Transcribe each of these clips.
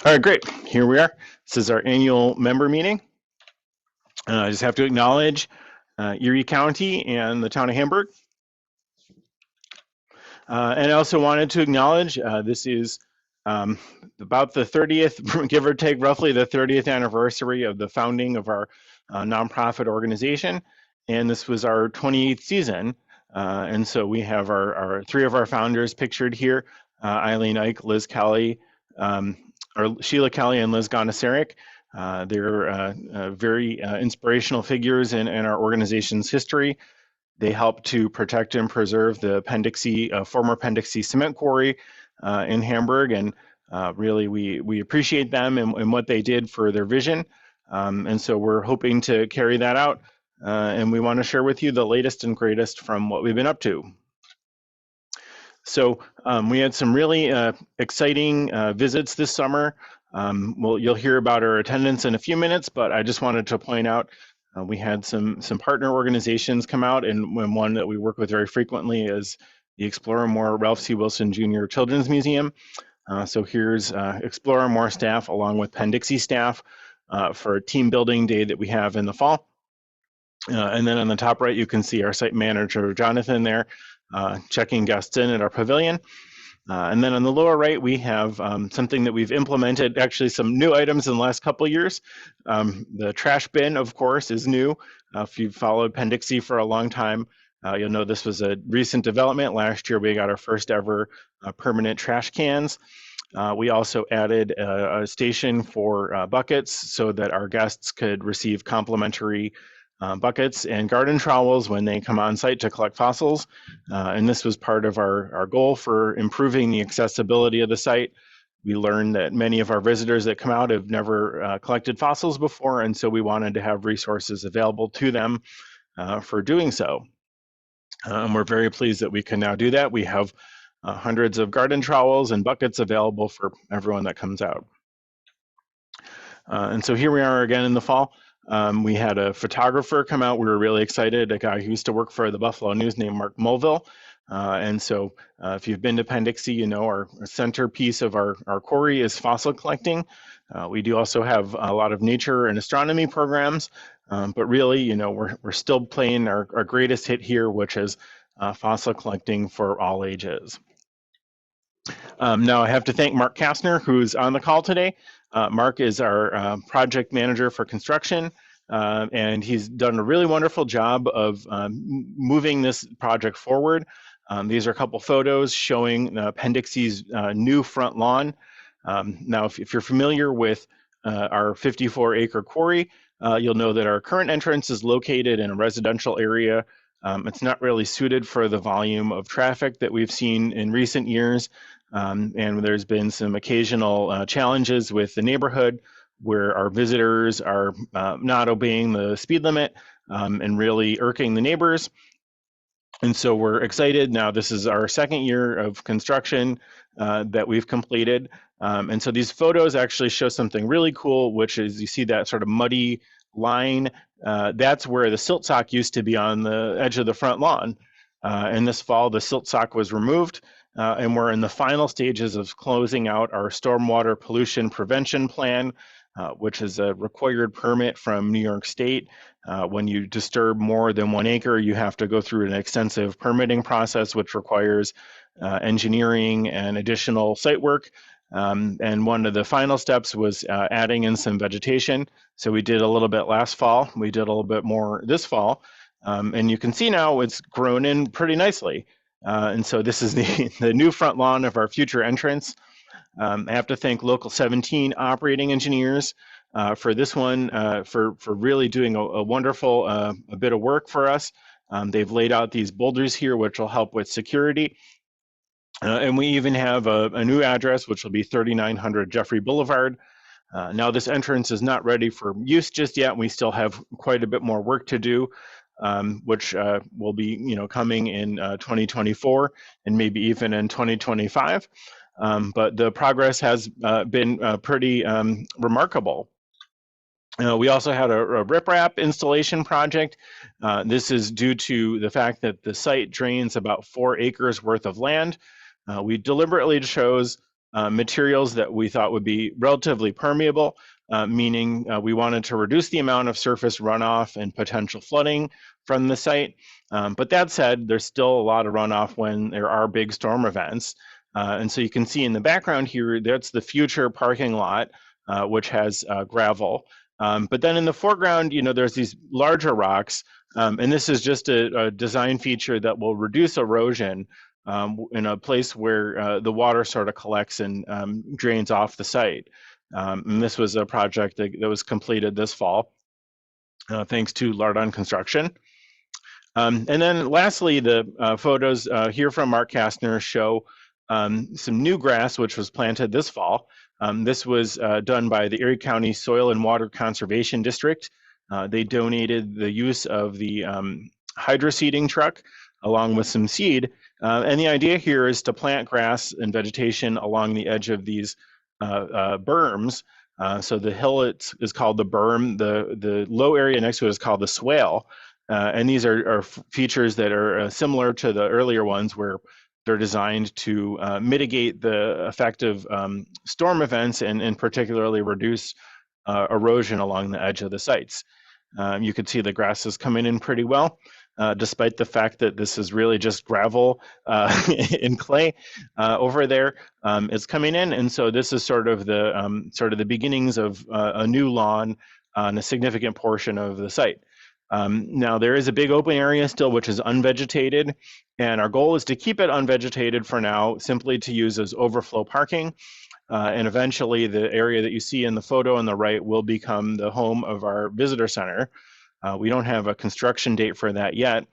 All right, great. Here we are. This is our annual member meeting. I just have to acknowledge Erie County and the town of Hamburg. And I also wanted to acknowledge this is about the 30th, give or take, roughly the 30th anniversary of the founding of our nonprofit organization. And this was our 28th season. And so we have our three of our founders pictured here, Eileen Ike, Liz Kelly, or Sheila Kelly and Liz Gonasaric. They're very inspirational figures in our organization's history. They helped to protect and preserve the Penn Dixie, former Penn Dixie cement quarry in Hamburg, and really we appreciate them and what they did for their vision. And so we're hoping to carry that out, and we want to share with you the latest and greatest from what we've been up to. So we had some really exciting visits this summer. You'll hear about our attendance in a few minutes, but I just wanted to point out we had some partner organizations come out, and one that we work with very frequently is the Explore More Ralph C. Wilson Jr. Children's Museum. So here's Explore More staff along with Penn Dixie staff for a team building day that we have in the fall. And then on the top right, you can see our site manager, Jonathan, there checking guests in at our pavilion. And then on the lower right, we have something that we've implemented, actually some new items in the last couple of years. The trash bin, of course, is new. If you've followed Penn Dixie for a long time, you'll know this was a recent development. Last year, we got our first ever permanent trash cans. We also added a station for buckets so that our guests could receive complimentary buckets and garden trowels when they come on site to collect fossils. And this was part of our goal for improving the accessibility of the site. We learned that many of our visitors that come out have never collected fossils before, and so we wanted to have resources available to them for doing so. And we're very pleased that we can now do that. We have hundreds of garden trowels and buckets available for everyone that comes out. And so here we are again in the fall. We had a photographer come out. We were really excited, a guy who used to work for the Buffalo News named Mark Mulville. And so if you've been to Penn Dixie, you know our centerpiece of our quarry is fossil collecting. We do also have a lot of nature and astronomy programs, but really, you know, we're still playing our greatest hit here, which is fossil collecting for all ages. Now I have to thank Mark Kastner, who's on the call today. Mark is our project manager for construction, and he's done a really wonderful job of moving this project forward. These are a couple photos showing Penn Dixie's new front lawn. Now, if you're familiar with our 54-acre quarry, you'll know that our current entrance is located in a residential area. It's not really suited for the volume of traffic that we've seen in recent years. And there's been some occasional challenges with the neighborhood where our visitors are not obeying the speed limit and really irking the neighbors. And so we're excited. Now this is our second year of construction that we've completed. And so these photos actually show something really cool, which is you see that sort of muddy line. That's where the silt sock used to be on the edge of the front lawn. And this fall, the silt sock was removed. And we're in the final stages of closing out our stormwater pollution prevention plan, which is a required permit from New York State. When you disturb more than 1 acre, you have to go through an extensive permitting process, which requires engineering and additional site work. And one of the final steps was adding in some vegetation. So we did a little bit last fall. We did a little bit more this fall. And you can see now it's grown in pretty nicely. And so this is the new front lawn of our future entrance. I have to thank Local 17 operating engineers for this one, for really doing a wonderful a bit of work for us. They've laid out these boulders here, which will help with security. And we even have a new address, which will be 3900 Jeffrey Boulevard. Now this entrance is not ready for use just yet. We still have quite a bit more work to do. Which will be, coming in 2024 and maybe even in 2025. But the progress has been pretty remarkable. We also had a riprap installation project. This is due to the fact that the site drains about 4 acres worth of land. We deliberately chose materials that we thought would be relatively permeable, meaning we wanted to reduce the amount of surface runoff and potential flooding from the site. But that said, there's still a lot of runoff when there are big storm events. And so you can see in the background here, that's the future parking lot, which has gravel. But then in the foreground, there's these larger rocks, and this is just a design feature that will reduce erosion in a place where the water sort of collects and drains off the site. And this was a project that was completed this fall, thanks to Lardon Construction. And then lastly, the photos here from Mark Kastner show some new grass, which was planted this fall. This was done by the Erie County Soil and Water Conservation District. They donated the use of the hydroseeding truck along with some seed. And the idea here is to plant grass and vegetation along the edge of these berms. So the hill is called the berm. The low area next to it is called the swale. And these are features that are similar to the earlier ones where they're designed to mitigate the effect of storm events and particularly reduce erosion along the edge of the sites. You can see the grass is coming in pretty well, despite the fact that this is really just gravel and clay over there. It's coming in, and so this is sort of the beginnings of a new lawn on a significant portion of the site. Now there is a big open area still which is unvegetated, and our goal is to keep it unvegetated for now, simply to use as overflow parking. And eventually the area that you see in the photo on the right will become the home of our visitor center. We don't have a construction date for that yet,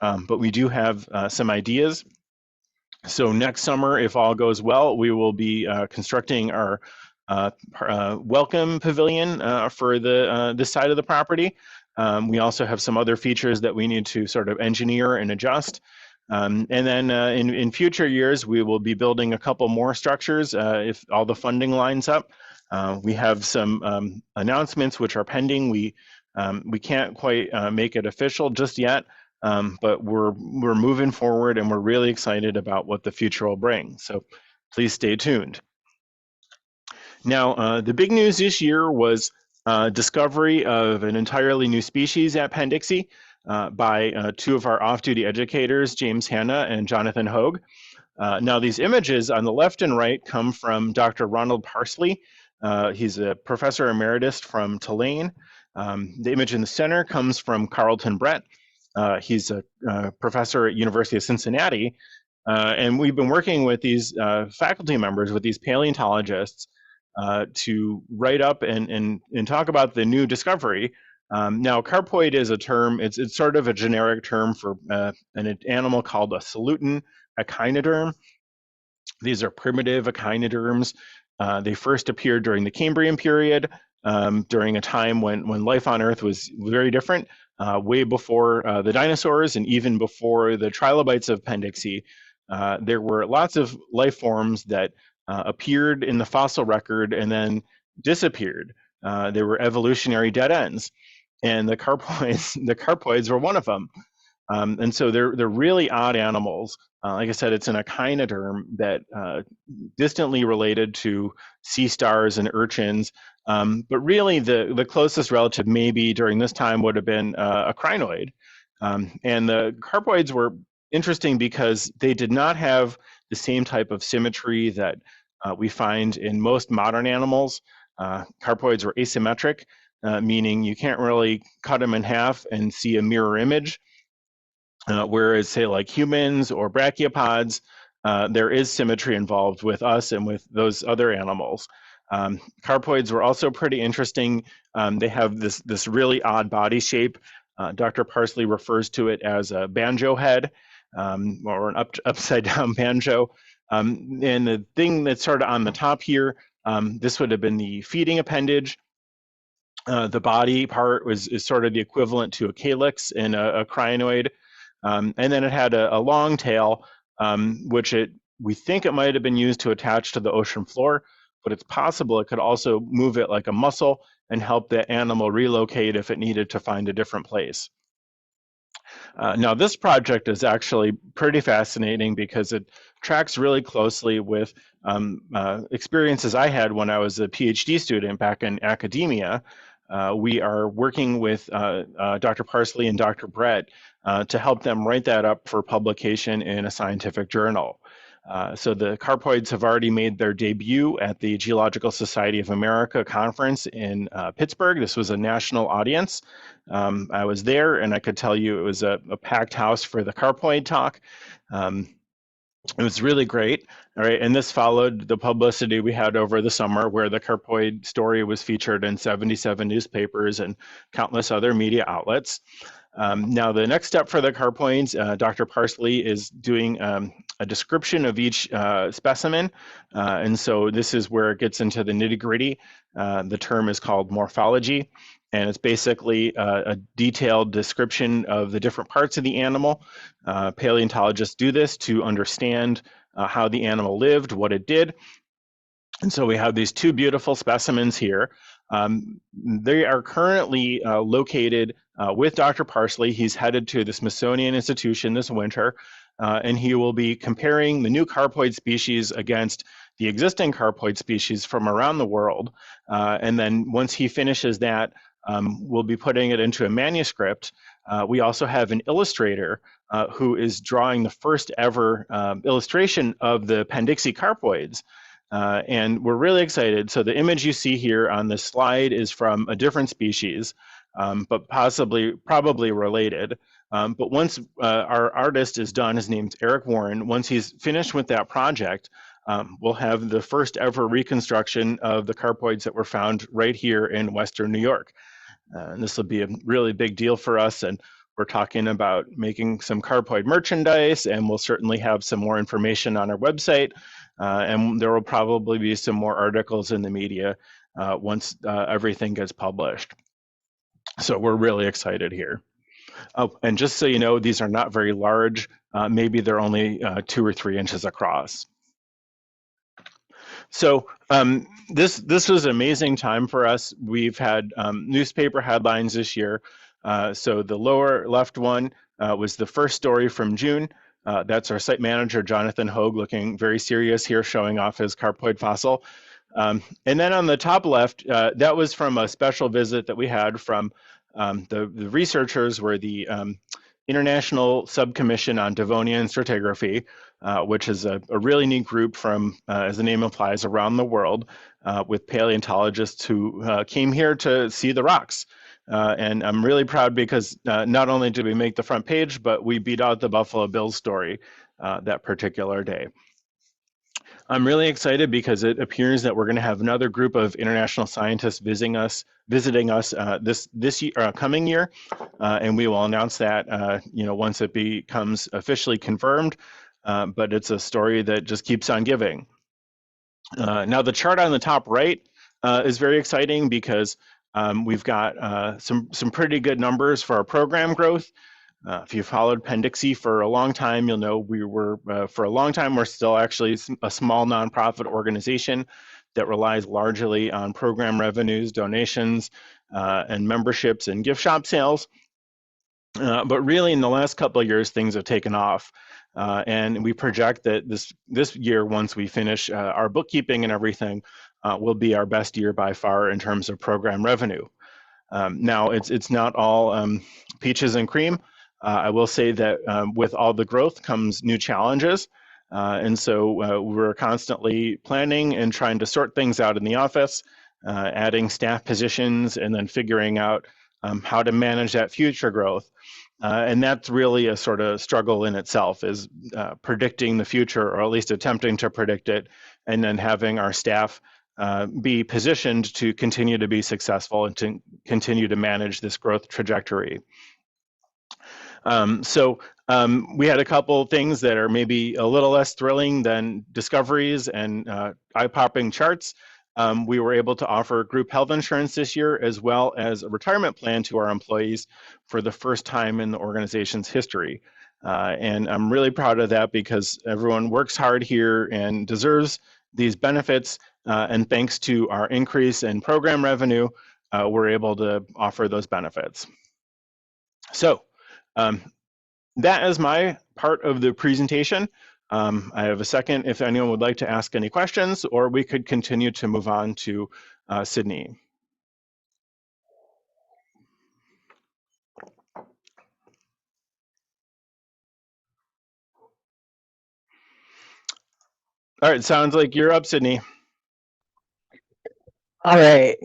but we do have some ideas. So next summer, if all goes well, we will be constructing our welcome pavilion for this side of the property. We also have some other features that we need to sort of engineer and adjust. And then in future years, we will be building a couple more structures if all the funding lines up. We have some announcements which are pending. We can't quite make it official just yet, but we're moving forward and we're really excited about what the future will bring. So please stay tuned. Now, the big news this year was discovery of an entirely new species at Penn Dixie by two of our off-duty educators, James Hanna and Jonathan Hogue. Now, these images on the left and right come from Dr. Ronald Parsley. He's a professor emeritus from Tulane. The image in the center comes from Carlton Brett. He's a professor at University of Cincinnati. And we've been working with these faculty members, with these paleontologists, to write up and talk about the new discovery. Now, carpoid is a term, it's sort of a generic term for an animal called a salutin echinoderm. These are primitive echinoderms. They first appeared during the Cambrian period, during a time when life on Earth was very different, way before the dinosaurs and even before the trilobites of Penn Dixie. There were lots of life forms that appeared in the fossil record and then disappeared. They were evolutionary dead ends, and the carpoids were one of them. And so they're really odd animals. Like I said, it's an echinoderm that distantly related to sea stars and urchins. But really, the closest relative maybe during this time would have been a crinoid. And the carpoids were interesting because they did not have the same type of symmetry that we find in most modern animals. Carpoids were asymmetric, meaning you can't really cut them in half and see a mirror image. Whereas, say, like humans or brachiopods, there is symmetry involved with us and with those other animals. Carpoids were also pretty interesting. They have this really odd body shape. Dr. Parsley refers to it as a banjo head, or an upside down banjo. And the thing that's sort of on the top here, this would have been the feeding appendage. The body part is sort of the equivalent to a calyx in a crinoid. And then it had a long tail, which we think it might have been used to attach to the ocean floor, but it's possible it could also move it like a muscle and help the animal relocate if it needed to find a different place. Now, this project is actually pretty fascinating because it tracks really closely with experiences I had when I was a PhD student back in academia. We are working with Dr. Parsley and Dr. Brett to help them write that up for publication in a scientific journal. So the carpoids have already made their debut at the Geological Society of America conference in Pittsburgh. This was a national audience. I was there, and I could tell you it was a packed house for the carpoid talk. It was really great. All right, and this followed the publicity we had over the summer where the carpoid story was featured in 77 newspapers and countless other media outlets. Now, the next step for the carpoids, Dr. Parsley is doing a description of each specimen. And so this is where it gets into the nitty gritty. The term is called morphology. And it's basically a detailed description of the different parts of the animal. Paleontologists do this to understand how the animal lived, what it did. And so we have these two beautiful specimens here. They are currently located with Dr. Parsley. He's headed to the Smithsonian Institution this winter, and he will be comparing the new carpoid species against the existing carpoid species from around the world. And then once he finishes that, we'll be putting it into a manuscript. We also have an illustrator who is drawing the first ever illustration of the Penn Dixie carpoids. And we're really excited. So the image you see here on this slide is from a different species, but probably related. But once our artist is done, his name's Eric Warren, once he's finished with that project, we'll have the first ever reconstruction of the carpoids that were found right here in Western New York. And this will be a really big deal for us. And we're talking about making some carpoid merchandise, and we'll certainly have some more information on our website. And there will probably be some more articles in the media once everything gets published. So we're really excited here. Oh, and just so you know, these are not very large. Maybe they're only 2 or 3 inches across. So this was an amazing time for us. We've had newspaper headlines this year. So the lower left one was the first story from June. That's our site manager, Jonathan Hogue, looking very serious here, showing off his carpoid fossil. And then on the top left, that was from a special visit that we had from the researchers were the International Subcommission on Devonian Stratigraphy, which is a really neat group from, as the name implies, around the world with paleontologists who came here to see the rocks. And I'm really proud because not only did we make the front page, but we beat out the Buffalo Bills story that particular day. I'm really excited because it appears that we're going to have another group of international scientists visiting us this year, coming year, and we will announce that once it becomes officially confirmed. But it's a story that just keeps on giving. Now the chart on the top right is very exciting because we've got some pretty good numbers for our program growth. If you followed Penn Dixie for a long time, you'll know we were, for a long time, we're still actually a small nonprofit organization that relies largely on program revenues, donations, and memberships and gift shop sales. But really, in the last couple of years, things have taken off. And we project that this year, once we finish our bookkeeping and everything, will be our best year by far in terms of program revenue. Now, it's not all peaches and cream. I will say that with all the growth comes new challenges. And so we're constantly planning and trying to sort things out in the office, adding staff positions, and then figuring out how to manage that future growth. And that's really a sort of struggle in itself, is predicting the future, or at least attempting to predict it, and then having our staff be positioned to continue to be successful and to continue to manage this growth trajectory. We had a couple things that are maybe a little less thrilling than discoveries and eye-popping charts. We were able to offer group health insurance this year, as well as a retirement plan to our employees for the first time in the organization's history. And I'm really proud of that because everyone works hard here and deserves these benefits. And thanks to our increase in program revenue, we're able to offer those benefits. So that is my part of the presentation. I have a second if anyone would like to ask any questions, or we could continue to move on to Sydney. All right, sounds like you're up, Sydney. All right.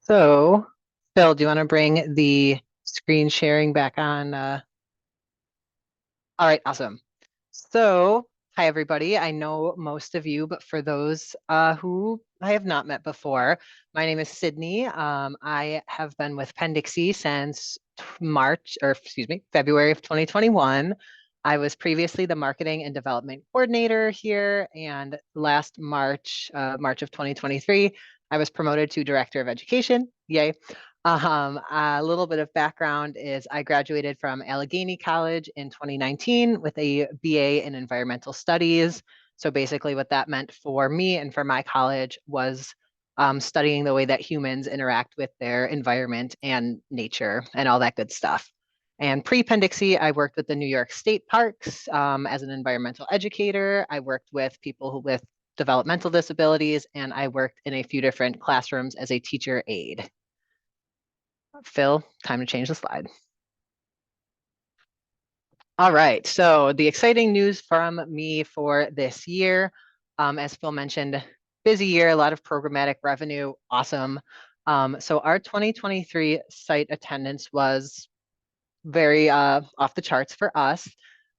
So, Phil, do you want to bring the screen sharing back on? All right, awesome. So, hi everybody. I know most of you, but for those who I have not met before, my name is Sydney. I have been with Penn Dixie since February of 2021. I was previously the marketing and development coordinator here, and last March, March of 2023, I was promoted to director of education. Yay. A little bit of background is I graduated from Allegheny College in 2019 with a BA in environmental studies. So basically what that meant for me and for my college was studying the way that humans interact with their environment and nature and all that good stuff. And pre-Penn Dixie, I worked with the New York State Parks as an environmental educator. I worked with people with developmental disabilities, and I worked in a few different classrooms as a teacher aide. Phil, time to change the slide. All right, so the exciting news from me for this year, as Phil mentioned, busy year, a lot of programmatic revenue, awesome. So our 2023 site attendance was very off the charts for us.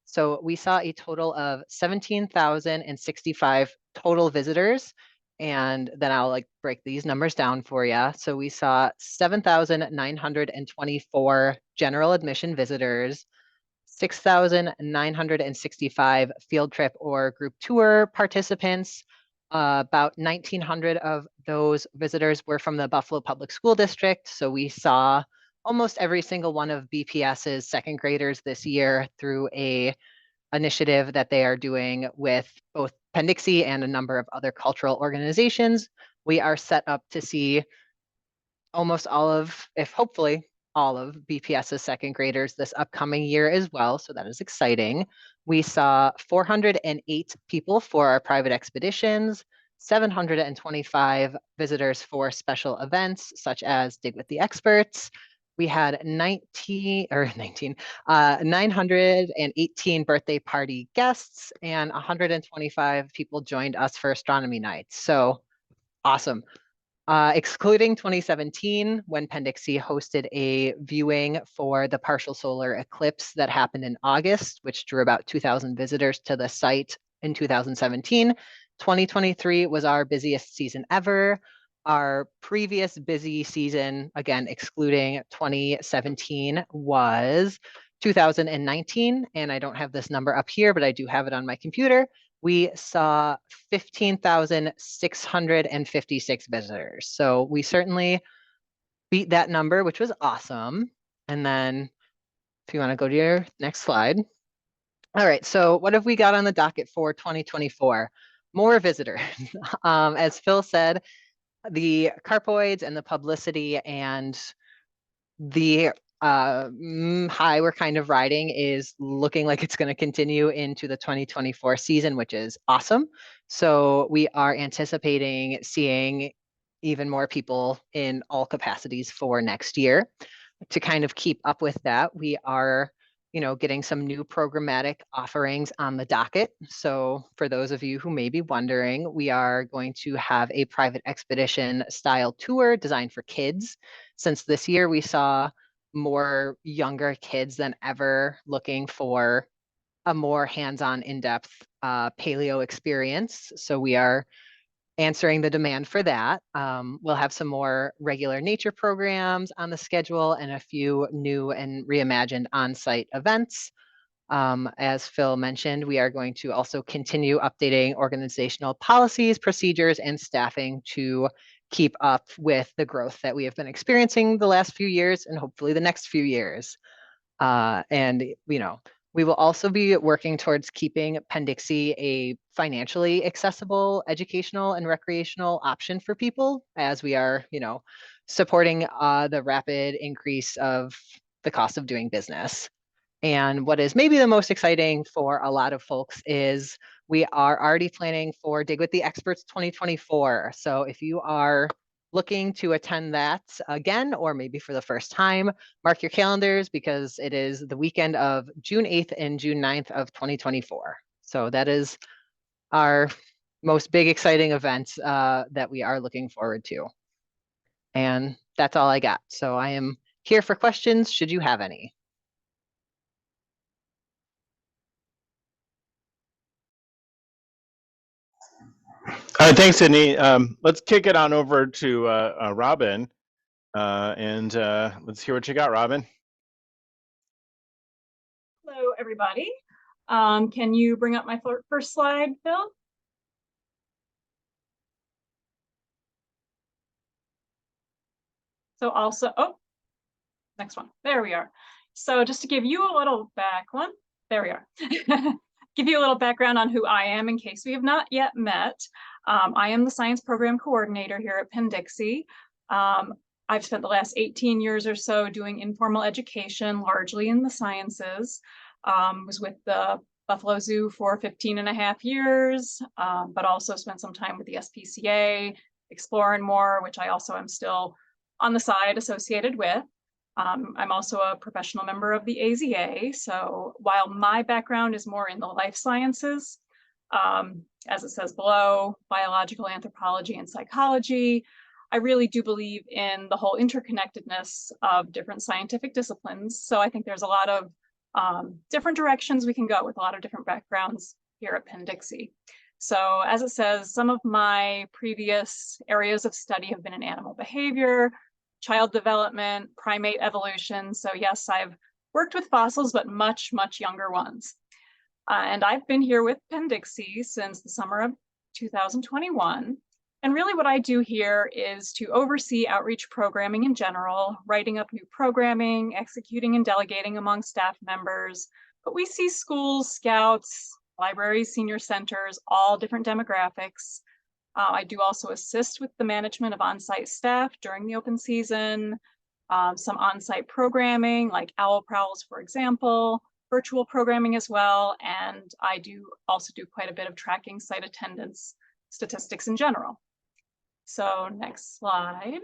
So we saw a total of 17,065 total visitors. And then I'll break these numbers down for you. So we saw 7,924 general admission visitors, 6,965 field trip or group tour participants. About 1,900 of those visitors were from the Buffalo Public School District. So we saw almost every single one of BPS's second graders this year through a initiative that they are doing with both Penn Dixie and a number of other cultural organizations. We are set up to see almost all of, if hopefully all of BPS's second graders this upcoming year as well. So that is exciting. We saw 408 people for our private expeditions, 725 visitors for special events such as Dig with the Experts. We had 918 birthday party guests, and 125 people joined us for astronomy nights. So awesome. Excluding 2017, when Penn Dixie hosted a viewing for the partial solar eclipse that happened in August, which drew about 2,000 visitors to the site in 2017. 2023 was our busiest season ever. Our previous busy season, again, excluding 2017, was 2019. And I don't have this number up here, but I do have it on my computer. We saw 15,656 visitors. So we certainly beat that number, which was awesome. And then if you want to go to your next slide. All right, so what have we got on the docket for 2024? More visitors. As Phil said, the carpoids and the publicity and the high we're kind of riding is looking like it's going to continue into the 2024 season, which is awesome. So we are anticipating seeing even more people in all capacities for next year. To kind of keep up with that, we are getting some new programmatic offerings on the docket. So for those of you who may be wondering, we are going to have a private expedition style tour designed for kids. Since this year we saw more younger kids than ever looking for a more hands-on, in-depth paleo experience. So we are answering the demand for that. We'll have some more regular nature programs on the schedule and a few new and reimagined on-site events. As Phil mentioned, we are going to also continue updating organizational policies, procedures, and staffing to keep up with the growth that we have been experiencing the last few years and hopefully the next few years. We will also be working towards keeping Penn Dixie a financially accessible educational and recreational option for people as we are, supporting the rapid increase of the cost of doing business. And what is maybe the most exciting for a lot of folks is we are already planning for Dig with the Experts 2024. So if you are looking to attend that again, or maybe for the first time, mark your calendars because it is the weekend of June 8th and June 9th of 2024. So that is our most big exciting event that we are looking forward to. And that's all I got. So I am here for questions should you have any. Thanks, Sydney. Let's kick it on over to Robin, and let's hear what you got, Robin. Hello, everybody. Can you bring up my first slide, Phil? So also, oh, next one. There we are. So just to give you a little there we are. Give you a little background on who I am in case we have not yet met. I am the science program coordinator here at Penn Dixie. I've spent the last 18 years or so doing informal education, largely in the sciences. Was with the Buffalo Zoo for 15 and a half years, but also spent some time with the SPCA, Explore & More, which I also am still on the side associated with. I'm also a professional member of the AZA. So while my background is more in the life sciences, as it says below, biological anthropology and psychology, I really do believe in the whole interconnectedness of different scientific disciplines. So I think there's a lot of different directions we can go with a lot of different backgrounds here at Penn Dixie. So as it says, some of my previous areas of study have been in animal behavior, child development, primate evolution. So yes, I've worked with fossils, but much, much younger ones. And I've been here with Penn Dixie since the summer of 2021. And really what I do here is to oversee outreach programming in general, writing up new programming, executing and delegating among staff members. But we see schools, scouts, libraries, senior centers, all different demographics. I do also assist with the management of on-site staff during the open season, some on-site programming like owl prowls, for example, virtual programming as well. And I do also do quite a bit of tracking site attendance statistics in general. So next slide,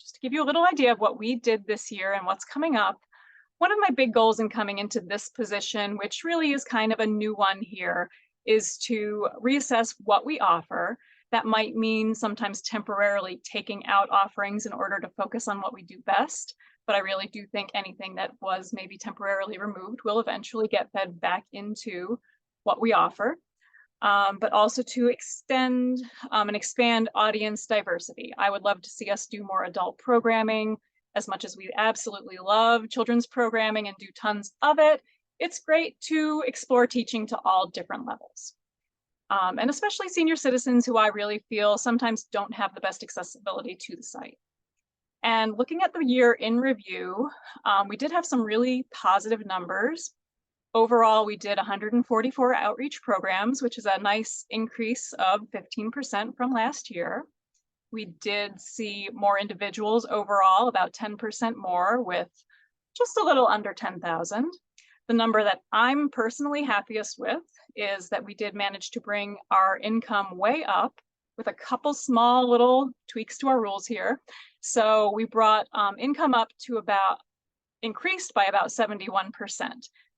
just to give you a little idea of what we did this year and what's coming up. One of my big goals in coming into this position, which really is kind of a new one here, is to reassess what we offer. That might mean sometimes temporarily taking out offerings in order to focus on what we do best. But I really do think anything that was maybe temporarily removed will eventually get fed back into what we offer. But also to extend and expand audience diversity. I would love to see us do more adult programming. As much as we absolutely love children's programming and do tons of it, it's great to explore teaching to all different levels. And especially senior citizens who I really feel sometimes don't have the best accessibility to the site. And looking at the year in review, we did have some really positive numbers. Overall, we did 144 outreach programs, which is a nice increase of 15% from last year. We did see more individuals overall, about 10% more, with just a little under 10,000. The number that I'm personally happiest with is that we did manage to bring our income way up with a couple small little tweaks to our rules here. So we brought income up to increased by about 71%.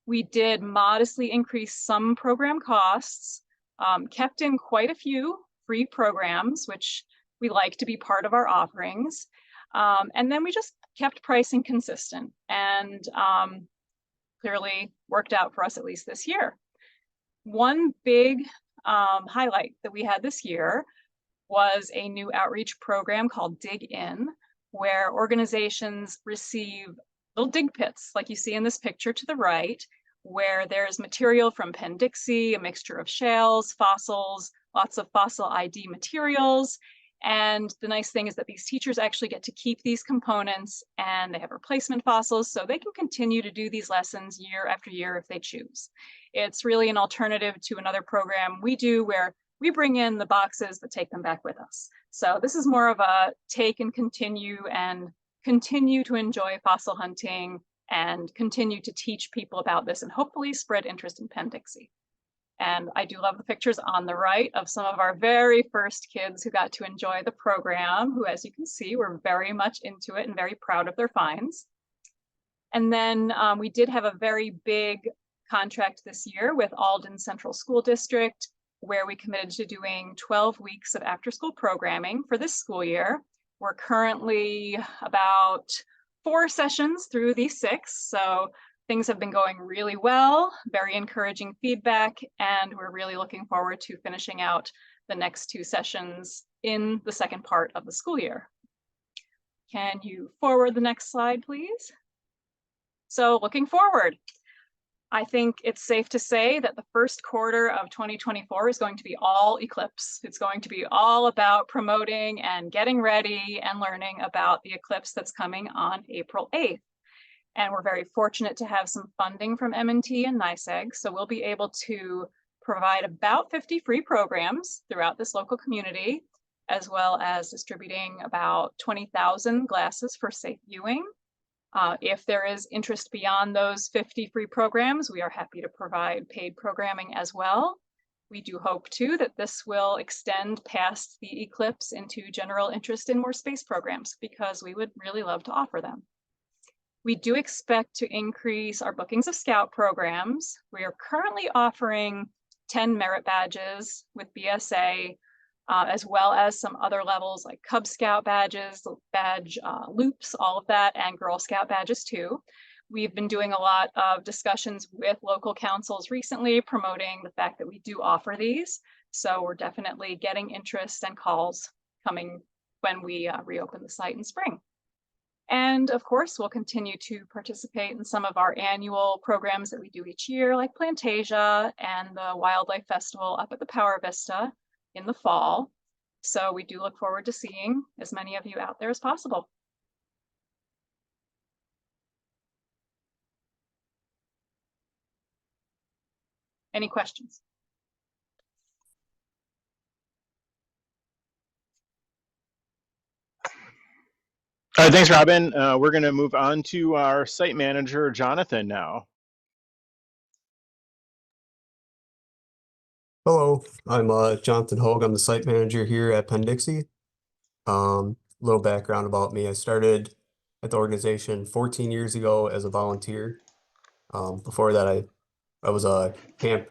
We did modestly increase some program costs, kept in quite a few free programs, which we like to be part of our offerings. And then we just kept pricing consistent and clearly worked out for us, at least this year. One big highlight that we had this year was a new outreach program called Dig In, where organizations receive little dig pits, like you see in this picture to the right, where there's material from Penn Dixie, a mixture of shales, fossils, lots of fossil ID materials. And the nice thing is that these teachers actually get to keep these components and they have replacement fossils, so they can continue to do these lessons year after year if they choose. It's really an alternative to another program we do where we bring in the boxes but take them back with us. So this is more of a take and continue to enjoy fossil hunting and continue to teach people about this and hopefully spread interest in Penn Dixie. And I do love the pictures on the right of some of our very first kids who got to enjoy the program, who, as you can see, were very much into it and very proud of their finds. And then we did have a very big contract this year with Alden Central School District, where we committed to doing 12 weeks of after-school programming for this school year. We're currently about 4 sessions through these 6, so things have been going really well, very encouraging feedback, and we're really looking forward to finishing out the next 2 sessions in the second part of the school year. Can you forward the next slide, please? So looking forward, I think it's safe to say that the first quarter of 2024 is going to be all eclipse. It's going to be all about promoting and getting ready and learning about the eclipse that's coming on April 8th. And we're very fortunate to have some funding from M&T and NYSEG, so we'll be able to provide about 50 free programs throughout this local community, as well as distributing about 20,000 glasses for safe viewing. If there is interest beyond those 50 free programs, we are happy to provide paid programming as well. We do hope too that this will extend past the eclipse into general interest in more space programs, because we would really love to offer them. We do expect to increase our bookings of Scout programs. We are currently offering 10 merit badges with BSA, as well as some other levels like Cub Scout badges, badge loops, all of that, and Girl Scout badges too. We've been doing a lot of discussions with local councils recently, promoting the fact that we do offer these. So we're definitely getting interest and calls coming when we reopen the site in spring. And of course, we'll continue to participate in some of our annual programs that we do each year, like Plantasia and the Wildlife Festival up at the Power Vista in the fall. So we do look forward to seeing as many of you out there as possible. Any questions? Thanks, Robin. We're going to move on to our site manager, Jonathan, now. Hello, I'm Jonathan Hogue. I'm the site manager here at Penn Dixie. Little background about me. I started at the organization 14 years ago as a volunteer. Before that, I was a camp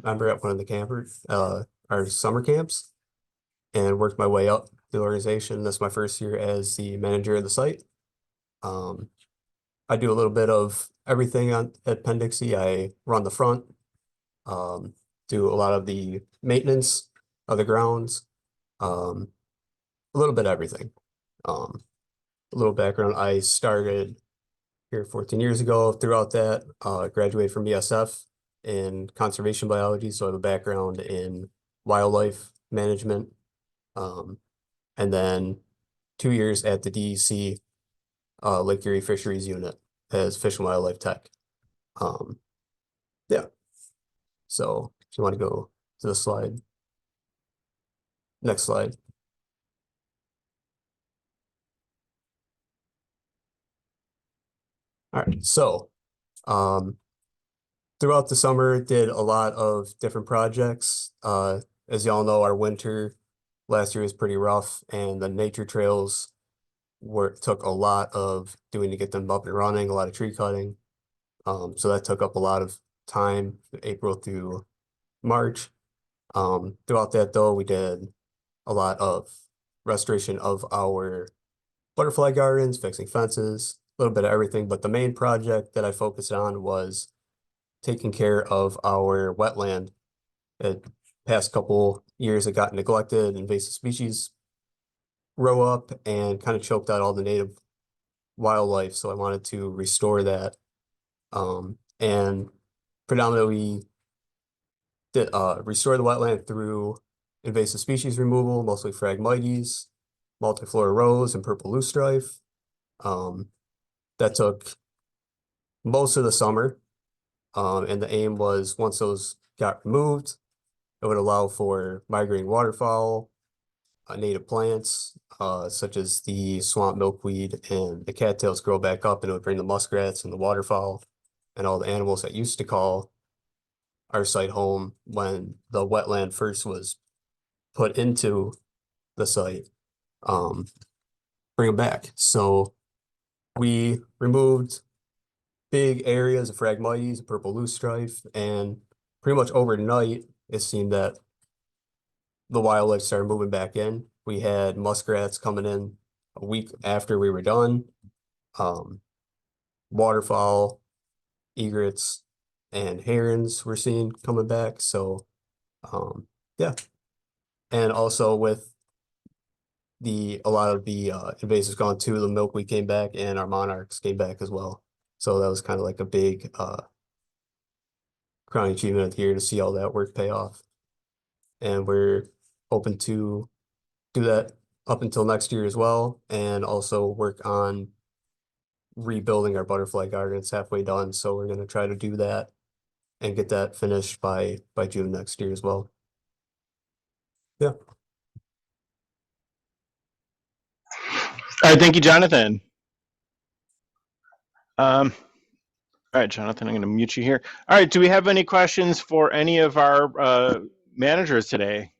member at one of the campers, our summer camps, and worked my way up the organization. This is my first year as the manager of the site. I do a little bit of everything at Penn Dixie. I run the front, do a lot of the maintenance of the grounds, a little bit of everything. A little background, I started here 14 years ago. Throughout that, graduated from ESF in conservation biology, so I have a background in wildlife management. And then 2 years at the DEC Lake Erie Fisheries Unit as Fish and Wildlife Tech. Yeah. So if you want to go to the slide. Next slide. All right, so throughout the summer, did a lot of different projects. As y'all know, our winter last year was pretty rough, and the nature trails took a lot of doing to get them up and running, a lot of tree cutting. So that took up a lot of time, April through March. Throughout that though, we did a lot of restoration of our butterfly gardens, fixing fences, a little bit of everything. But the main project that I focused on was taking care of our wetland. The past couple years, it got neglected, invasive species grow up and kind of choked out all the native wildlife. So I wanted to restore that. And predominantly did restore the wetland through invasive species removal, mostly Phragmites, multiflora rose, and purple loosestrife. That took most of the summer. And the aim was once those got removed, it would allow for migrating waterfowl, native plants, such as the swamp milkweed and the cattails grow back up, and it would bring the muskrats and the waterfowl and all the animals that used to call our site home when the wetland first was put into the site, bring them back. So we removed big areas of Phragmites, purple loosestrife, and pretty much overnight, it seemed that the wildlife started moving back in. We had muskrats coming in a week after we were done, waterfowl, egrets, and herons we're seeing coming back. So, yeah. And also with a lot of the invasives gone too, the milkweed came back and our monarchs came back as well. So that was kind of like a big crowning achievement of the year to see all that work pay off. And we're hoping to do that up until next year as well, and also work on rebuilding our butterfly garden. It's halfway done, so we're going to try to do that and get that finished by June next year as well. Yeah. All right, thank you, Jonathan. All right, Jonathan, I'm going to mute you here. All right, do we have any questions for any of our managers today?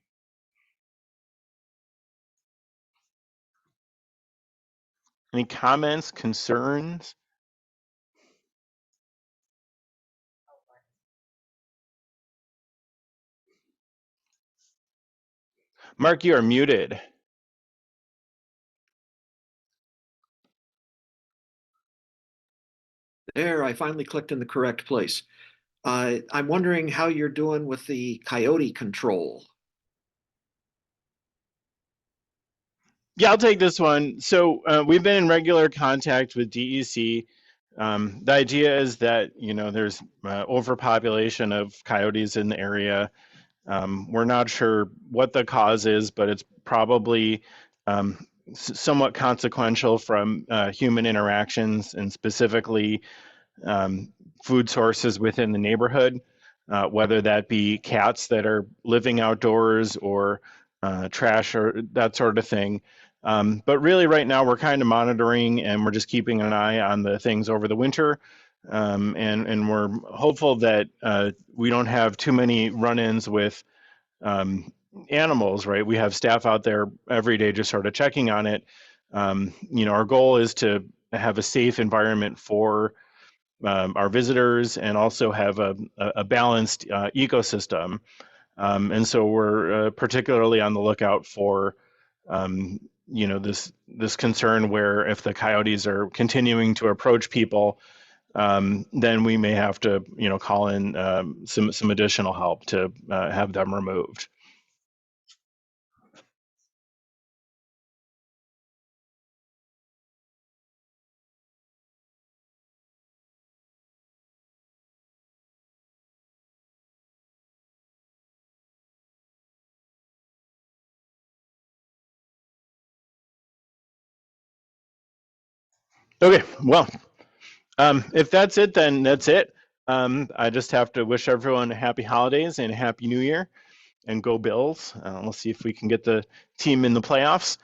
Any comments, concerns? Mark, you are muted. There, I finally clicked in the correct place. I'm wondering how you're doing with the coyote control. Yeah, I'll take this one. So we've been in regular contact with DEC. The idea is that, you know, there's overpopulation of coyotes in the area. We're not sure what the cause is, but it's probably somewhat consequential from human interactions, and specifically food sources within the neighborhood, whether that be cats that are living outdoors or trash or that sort of thing. But really right now we're kind of monitoring, and we're just keeping an eye on the things over the winter. And we're hopeful that we don't have too many run-ins with animals, right? We have staff out there every day just sort of checking on it. You know, our goal is to have a safe environment for our visitors, and also have a balanced ecosystem. And so we're particularly on the lookout for you know, this concern where if the coyotes are continuing to approach people, then we may have to, you know, call in some additional help to have them removed. Okay, well, if that's it, then that's it. I just have to wish everyone happy holidays and a happy new year, and go Bills. We'll see if we can get the team in the playoffs.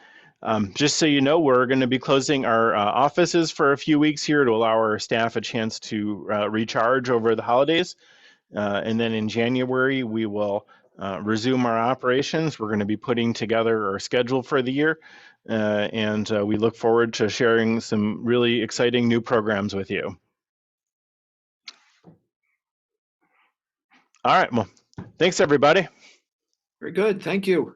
Just so you know, we're going to be closing our offices for a few weeks here to allow our staff a chance to recharge over the holidays. And then in January, we will resume our operations. We're going to be putting together our schedule for the year. And we look forward to sharing some really exciting new programs with you. All right, well, thanks everybody. Very good, thank you.